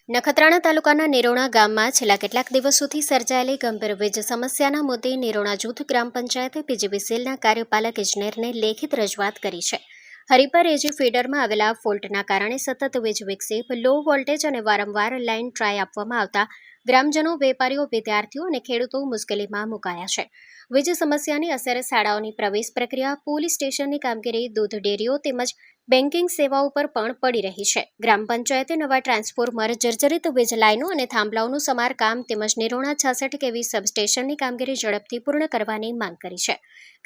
નખત્રાણા તાલુકાના નિરોણા ગામમાં છેલ્લા કેટલાક દિવસોથી સર્જાયેલી ગંભીર વીજ સમસ્યાના મુદ્દે નિરોણા જૂથ ગ્રામ પંચાયતે પીજીવીસીએલના કાર્યપાલક ઇજનેરને લેખિત રજૂઆત કરી છે. હરિપર એજી ફીડરમાં આવેલા ફોલ્ટના કારણે સતત વીજ વિક્ષેપ, લો વોલ્ટેજ અને વારંવાર લાઇન ટ્રાય આપવામાં આવતા ગ્રામજનો, વેપારીઓ, વિદ્યાર્થીઓ અને ખેડૂતો મુશ્કેલીમાં મુકાયા છે. વીજ સમસ્યાની અસર શાળાઓની પ્રવેશ પ્રક્રિયા, પોલીસ સ્ટેશનની કામગીરી, દૂધ ડેરીઓ તેમજ બેન્કિંગ સેવાઓ પર પણ પડી રહી છે. ગ્રામ પંચાયતે નવા ટ્રાન્સફોર્મર, જર્જરિત વીજ લાઇનો અને થાંભલાઓનું સમારકામ તેમજ નિરોણા 66 kV સબસ્ટેશનની કામગીરી ઝડપથી પૂર્ણ કરવાની માંગ કરી છે.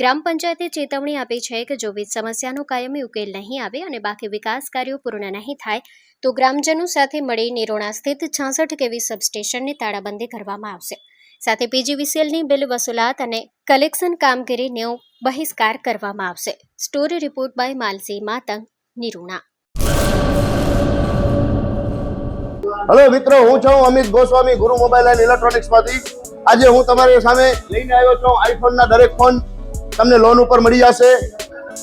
ગ્રામ પંચાયતે ચેતવણી આપી છે કે જો વીજ સમસ્યાનો કાયમી ઉકેલ નહીં આવે અને બાકી વિકાસ કાર્યો પૂર્ણ નહીં થાય તો ગ્રામજનો સાથે મળી નિરોણા સ્થિત 66 kV સબસ્ટેશનની તાળાબંધી કરવામાં આવશે. સાથે પીજીવીસીએલની બિલ વસૂલાત અને કલેક્શન કામગીરીનો બહિષ્કાર કરવામાં આવશે. Story report by Malsi Matang, Nirona. Hello મિત્રો, હું છું અમિત ગોસ્વામી, ગુરુ મોબાઈલ એન્ડ ઇલેક્ટ્રોનિક્સમાંથી. આજે હું તમારી સામે લઈને આવ્યો છું આઈફોનના દરેક ફોન તમને લોન ઉપર મળી જશે.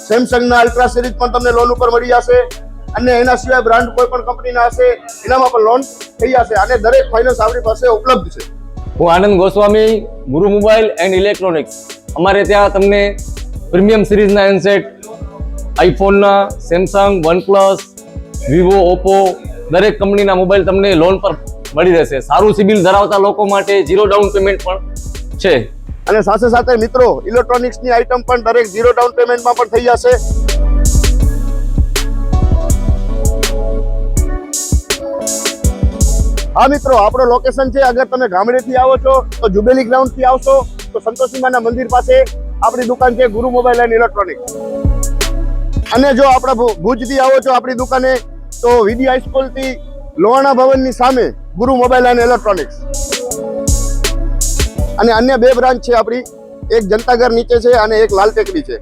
સેમસંગના અલ્ટ્રા સિરીઝ પણ તમને લોન ઉપર મળી જશે અને એના સિવાય બ્રાન્ડ કોઈ પણ કંપનીના હશે એનામાં પણ લોન થઈ જશે અને દરેક ફાઇનાન્સ આપણી પાસે ઉપલબ્ધ છે. હું આનંદ ગોસ્વામી, ગુરુ મોબાઈલ એન્ડ ઇલેક્ટ્રોનિક્સ. અમારે ત્યાં તમને પ્રીમિયમ સિરીઝના હેન્ડસેટ, આઈફોનના, સેમસંગ, વનપ્લસ, વિવો, ઓપ્પો દરેક કંપનીના મોબાઈલ તમને લોન પર મળી રહેશે. સારું સિબિલ ધરાવતા લોકો માટે 0 ડાઉન પેમેન્ટ પણ છે. અને સાથે સાથે મિત્રો, ઇલેક્ટ્રોનિક્સની આઇટમ પણ દરેક 0 ડાઉન પેમેન્ટમાં પણ થઈ જશે. હા મિત્રો, આપણો લોકેશન છે, અગર તમે ગામડેથી આવો છો તો જુબેલી ગ્રાઉન્ડથી આવશો તો સંતોષીમાના મંદિર પાસે આપણી દુકાન છે, ગુરુ મોબાઈલ એન્ડ ઇલેક્ટ્રોનિક્સ. અને જો આપણે ભુજથી આવો છો આપણી દુકાને તો વીડી હાઈસ્કૂલથી લોહાણા ભવનની સામે ગુરુ મોબાઈલ એન્ડ ઇલેક્ટ્રોનિક્સ. અને અન્ય 2 બ્રાન્ચ છે આપણી, એક જનતાગર નીચે છે અને એક લાલ ટેકરી છે.